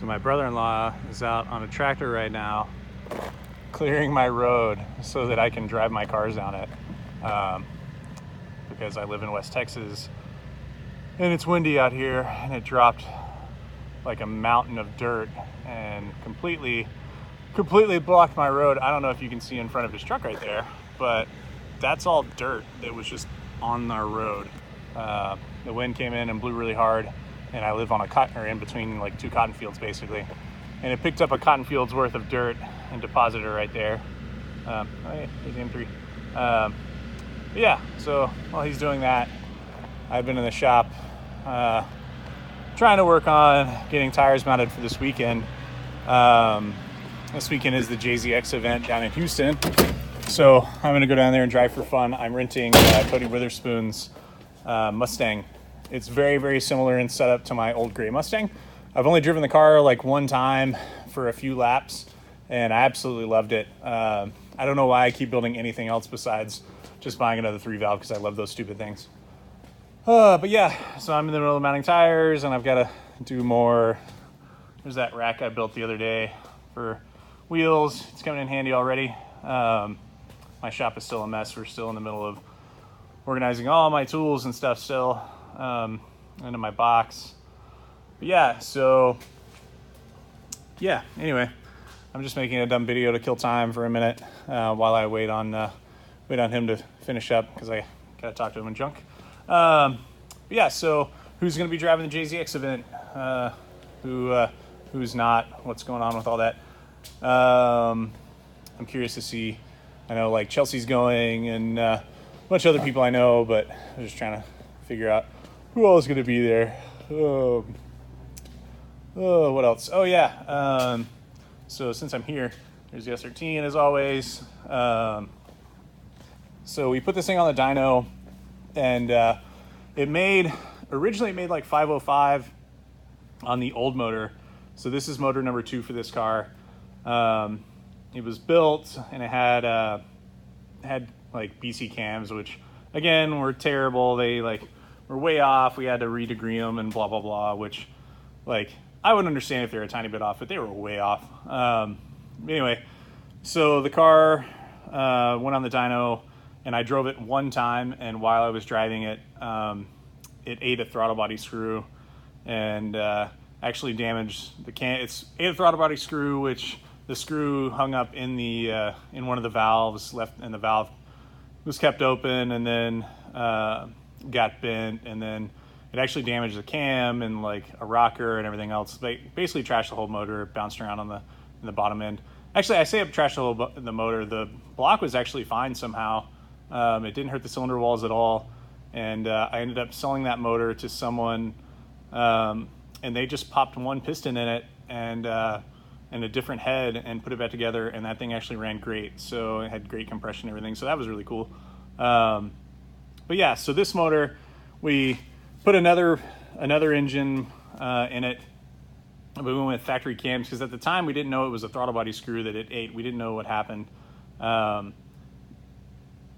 So my brother-in-law is out on a tractor right now, clearing my road so that I can drive my cars down it. Because I live in West Texas and it's windy out here, and it dropped like a mountain of dirt and completely blocked my road. I don't know if you can see in front of his truck right there, but that's all dirt that was just on our road. The wind came in and blew really hard, and I live on in between like two cotton fields basically, and it picked up a cotton field's worth of dirt and deposited it right there. There's the M3. Yeah, so while he's doing that, I've been in the shop trying to work on getting tires mounted for this weekend. This weekend is the JZX event down in Houston, so I'm going to go down there and drive for fun. I'm renting Cody Witherspoon's Mustang. It's very, very similar in setup to my old gray Mustang. I've only driven the car like one time for a few laps, and I absolutely loved it. I don't know why I keep building anything else besides just buying another 3-valve, because I love those stupid things. But yeah, so I'm in the middle of mounting tires, and I've got to do more. There's that rack I built the other day for wheels. It's coming in handy already. My shop is still a mess. We're still in the middle of organizing all my tools and stuff still into my box. But yeah, so yeah, anyway, I'm just making a dumb video to kill time for a minute while I wait on him to finish up, because I gotta talk to him in junk. But yeah, so who's gonna be driving the JZX event? Who's not? What's going on with all that? I'm curious to see. I know like Chelsea's going, and a bunch of other people I know, but I'm just trying to figure out who all is going to be there. What else? Oh yeah. So since I'm here, there's the S13 as always. So we put this thing on the dyno, and originally it made like 505 on the old motor. So this is motor number 2 for this car. It was built, and it had like BC cams, which again were terrible. They like were way off. We had to redegree them and blah blah blah. Which, like, I would understand if they were a tiny bit off, but they were way off. Anyway, so the car went on the dyno, and I drove it one time. And while I was driving it, it ate a throttle body screw, and actually damaged the can. It's ate a throttle body screw, which the screw hung up in the in one of the valves left, and the valve was kept open, and then got bent, and then it actually damaged the cam and like a rocker and everything else. Basically trashed the whole motor, bounced around in the bottom end. Actually, I say it trashed the motor. The block was actually fine somehow. It didn't hurt the cylinder walls at all, and I ended up selling that motor to someone, and they just popped one piston in it and a different head and put it back together, and that thing actually ran great. So it had great compression and everything, so that was really cool. But yeah, so this motor, we put another engine in it. We went with factory cams, because at the time we didn't know it was a throttle body screw that it ate. We didn't know what happened.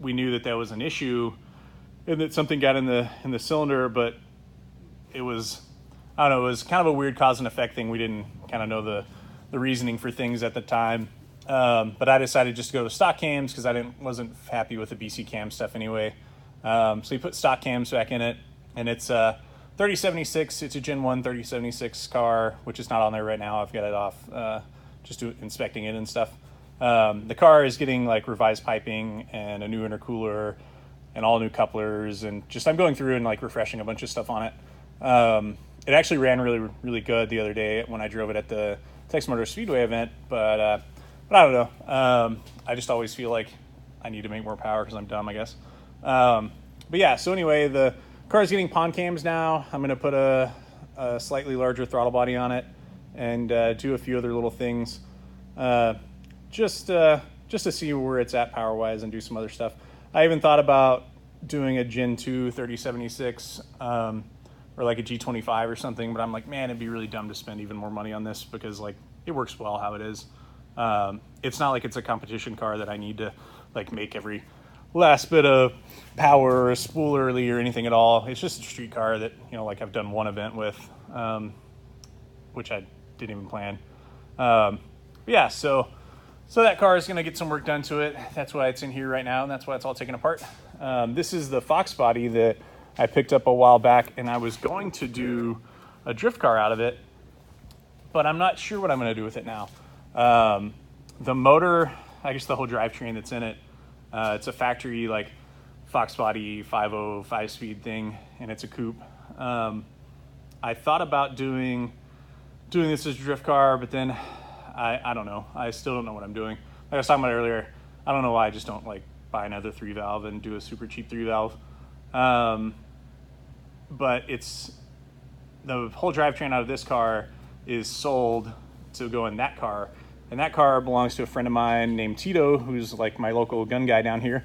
We knew that was an issue and that something got in the cylinder, but it was, I don't know, it was kind of a weird cause and effect thing. We didn't kind of know the reasoning for things at the time. But I decided just to go to stock cams, because I wasn't happy with the BC cam stuff anyway. So we put stock cams back in it, and it's 3076. It's a Gen 1 3076 car, which is not on there right now. I've got it off just inspecting it and stuff. The car is getting like revised piping and a new intercooler and all new couplers, and just I'm going through and like refreshing a bunch of stuff on it. It actually ran really, really good the other day when I drove it at the Texas Motor Speedway event, but I don't know. I just always feel like I need to make more power because I'm dumb, I guess. But yeah, so anyway, the car is getting pond cams now. I'm going to put a slightly larger throttle body on it, and do a few other little things, just to see where it's at power-wise, and do some other stuff. I even thought about doing a Gen 2 3076, or like a G25 or something, but I'm like, man, it'd be really dumb to spend even more money on this, because like it works well how it is. It's not like it's a competition car that I need to like make every last bit of power or a spool early or anything at all. It's just a street car that, you know, like I've done one event with, which I didn't even plan. Yeah, so that car is going to get some work done to it. That's why it's in here right now, and that's why it's all taken apart. This is the Fox body that I picked up a while back, and I was going to do a drift car out of it, but I'm not sure what I'm going to do with it now. The motor, I guess the whole drivetrain that's in it, it's a factory like Fox body 5.0 5-speed thing, and it's a coupe. I thought about doing this as a drift car, but then I don't know. I still don't know what I'm doing. Like I was talking about earlier, I don't know why I just don't like buy another 3-valve and do a super cheap 3-valve. But it's the whole drivetrain out of this car is sold to go in that car. And that car belongs to a friend of mine named Tito, who's like my local gun guy down here.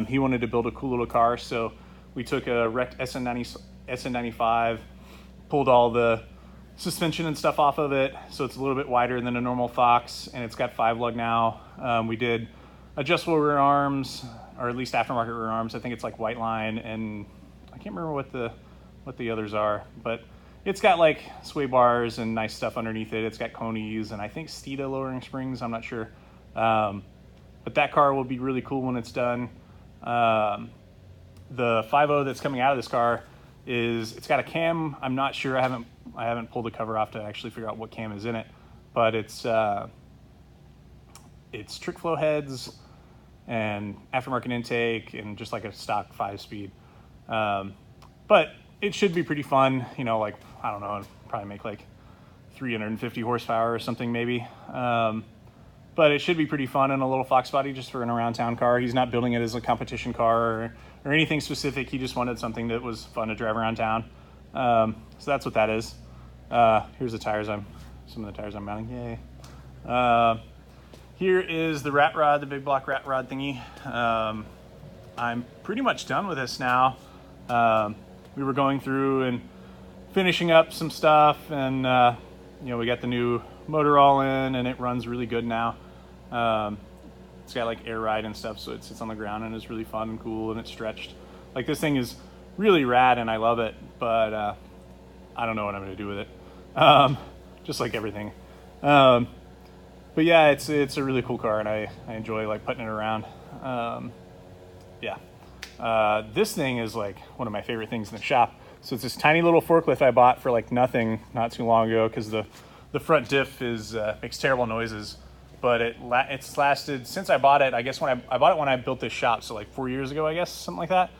He wanted to build a cool little car, so we took a wrecked SN95, pulled all the suspension and stuff off of it, so it's a little bit wider than a normal Fox, and it's got 5-lug now. We did adjustable rear arms, or at least aftermarket rear arms. I think it's like white line, and I can't remember what the others are, but it's got like sway bars and nice stuff underneath it. It's got Conies and I think Steeda lowering springs. I'm not sure. But that car will be really cool when it's done. The 5.0 that's coming out of this car it's got a cam. I'm not sure. I haven't pulled the cover off to actually figure out what cam is in it, but it's trick flow heads and aftermarket intake and just like a stock 5-speed. But it should be pretty fun, you know, like, I don't know, probably make like 350 horsepower or something maybe. But it should be pretty fun in a little Fox body just for an around town car. He's not building it as a competition car or anything specific. He just wanted something that was fun to drive around town. So that's what that is. Here's some of the tires I'm mounting, yay. Here is the rat rod, the big block rat rod thingy. I'm pretty much done with this now. We were going through and finishing up some stuff, and you know, we got the new motor all in, and it runs really good now. It's got like air ride and stuff, so it sits on the ground and it's really fun and cool, and it's stretched. Like, this thing is really rad and I love it, but I don't know what I'm gonna do with it. Just like everything. But yeah, it's a really cool car, and I enjoy like putting it around. Yeah. This thing is like one of my favorite things in the shop. So it's this tiny little forklift I bought for like nothing not too long ago, because the front diff makes terrible noises, but it's lasted since I bought it. I guess when I bought it when I built this shop, so like 4 years ago, I guess, something like that.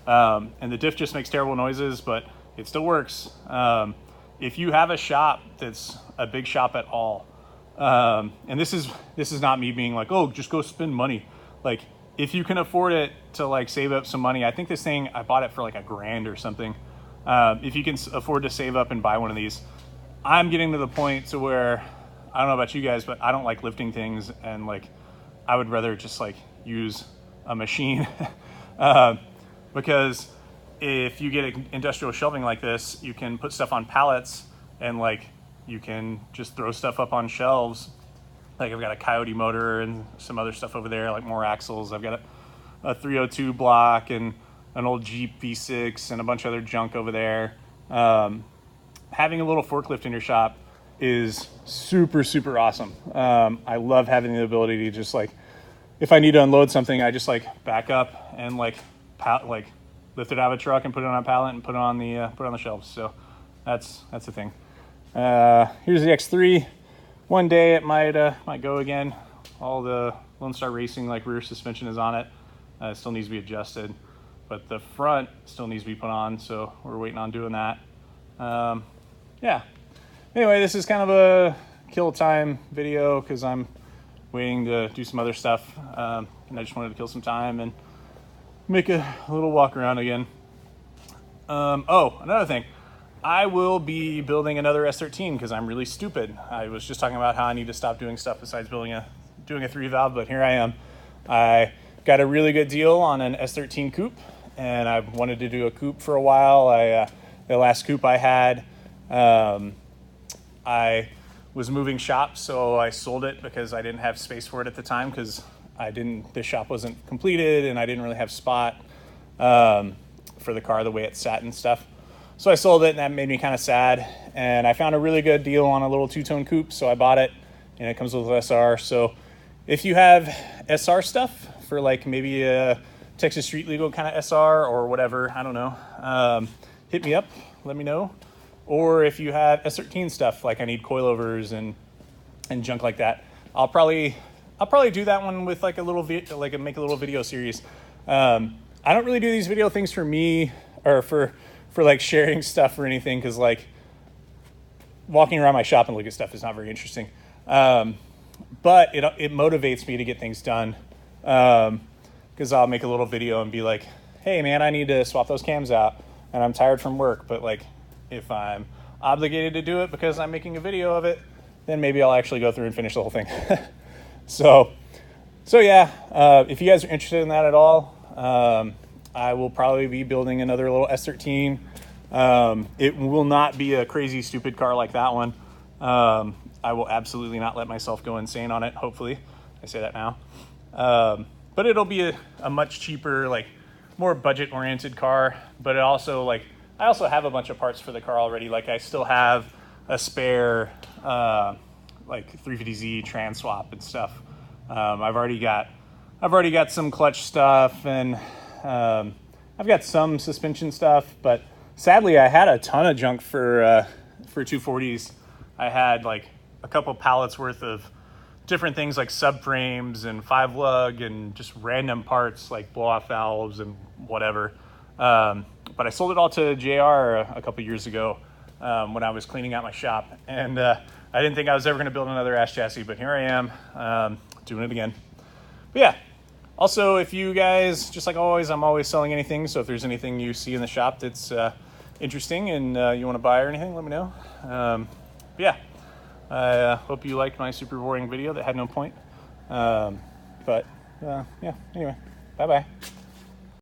And the diff just makes terrible noises, but it still works. If you have a shop that's a big shop at all, and this is not me being like, oh, just go spend money. Like, if you can afford it to like save up some money, I think this thing, I bought it for like $1,000 or something. If you can afford to save up and buy one of these, I'm getting to the point to where, I don't know about you guys, but I don't like lifting things, and like, I would rather just like use a machine. Because if you get industrial shelving like this, you can put stuff on pallets, and like, you can just throw stuff up on shelves. Like, I've got a Coyote motor and some other stuff over there, like more axles. I've got a 302 block and an old Jeep V6 and a bunch of other junk over there. Having a little forklift in your shop is super, super awesome. I love having the ability to just like, if I need to unload something, I just like back up and like lift it out of a truck and put it on a pallet and put it on the shelves. So that's the thing. Here's the X3. One day it might go again. All the Lone Star Racing like rear suspension is on it. It still needs to be adjusted, but the front still needs to be put on, so we're waiting on doing that. Yeah. Anyway, this is kind of a kill time video because I'm waiting to do some other stuff, and I just wanted to kill some time and make a little walk around again. Oh, another thing. I will be building another S13 because I'm really stupid. I was just talking about how I need to stop doing stuff besides doing a 3-valve, but here I am. I got a really good deal on an S13 coupe, and I wanted to do a coupe for a while. The last coupe I had, I was moving shops, so I sold it because I didn't have space for it at the time, because the shop wasn't completed and I didn't really have spot for the car the way it sat and stuff. So I sold it, and that made me kind of sad. And I found a really good deal on a little two-tone coupe, so I bought it, and it comes with SR. So if you have SR stuff for like maybe a Texas Street Legal kind of SR or whatever, I don't know, hit me up, let me know. Or if you have S13 stuff, like I need coilovers and junk like that, I'll probably do that one with like a little make a little video series. I don't really do these video things for me or for like sharing stuff or anything, because like walking around my shop and look at stuff is not very interesting. But it motivates me to get things done, because I'll make a little video and be like, hey man, I need to swap those cams out and I'm tired from work. But like, if I'm obligated to do it because I'm making a video of it, then maybe I'll actually go through and finish the whole thing. So yeah, if you guys are interested in that at all, I will probably be building another little S13. It will not be a crazy stupid car like that one. I will absolutely not let myself go insane on it. Hopefully, I say that now. But it'll be a much cheaper, like more budget oriented car. But it also I also have a bunch of parts for the car already. Like I still have a spare, like 350Z trans swap and stuff. I've already got some clutch stuff, and I've got some suspension stuff, but sadly I had a ton of junk for 240s. I had like a couple pallets worth of different things like subframes and 5-lug and just random parts like blow-off valves and whatever. But I sold it all to JR a couple years ago when I was cleaning out my shop, and I didn't think I was ever going to build another ass chassis, but here I am doing it again. But yeah, also if you guys, just like always, I'm always selling anything, so if there's anything you see in the shop that's interesting and you want to buy or anything, let me know. But yeah, I hope you liked my super boring video that had no point. Yeah, anyway, bye-bye.